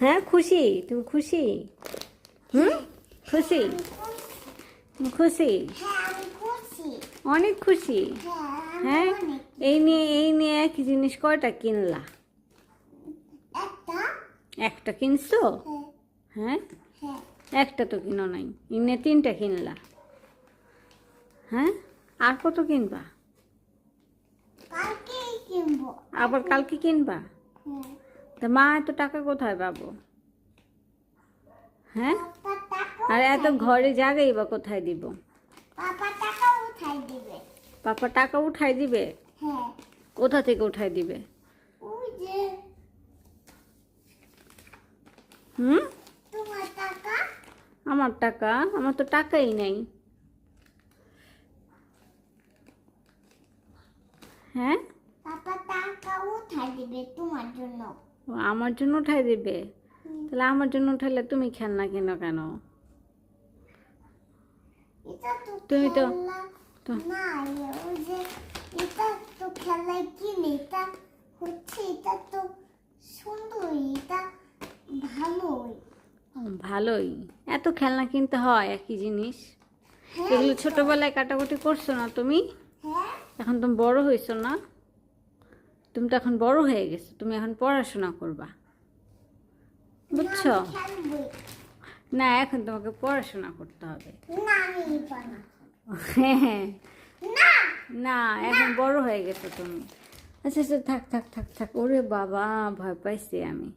হ্যাঁ খুশি, তুমি খুশি? হুম, খুশি? তুমি খুশি? অনেক খুশি। হ্যাঁ, এই নিয়ে একই জিনিস কয়টা কিনলা? একটা কিনছো? হ্যাঁ, একটা তো কিনো নাই, ইনে 3টা কিনলা। হ্যাঁ, আর কত কিনবা? আবার কালকে কিনবা? তা মা এত টাকা কোথায় পাবো? হ্যাঁ, আর এত ঘরে জায়গাই বা কোথায় দিব? পাপা টাকা উঠাই দিবে? কোথা থেকে উঠাই দিবে? হুম, আমার টাকা? আমার তো টাকাই নাই। হ্যাঁ, আমার জন্য উঠাই দিবে? তাহলে আমার জন্য উঠাইলে তুমি খেলনা কিনো কেন? তুমি তো ভালোই, এত খেলনা কিনতে হয় একই জিনিস? এগুলো ছোটবেলায় কাটাকুটি করছো না তুমি? এখন তুমি বড় হয়েছো না? তুমি তো এখন বড় হয়ে গেছো, তুমি এখন পড়াশোনা করবা, বুঝছো? না, এখন তোমাকে পড়াশোনা করতে হবে। হ্যাঁ, না এখন বড় হয়ে গেছো তুমি। আচ্ছা আচ্ছা, থাক থাক থাক থাক, ওরে বাবা, ভয় পাইছি আমি।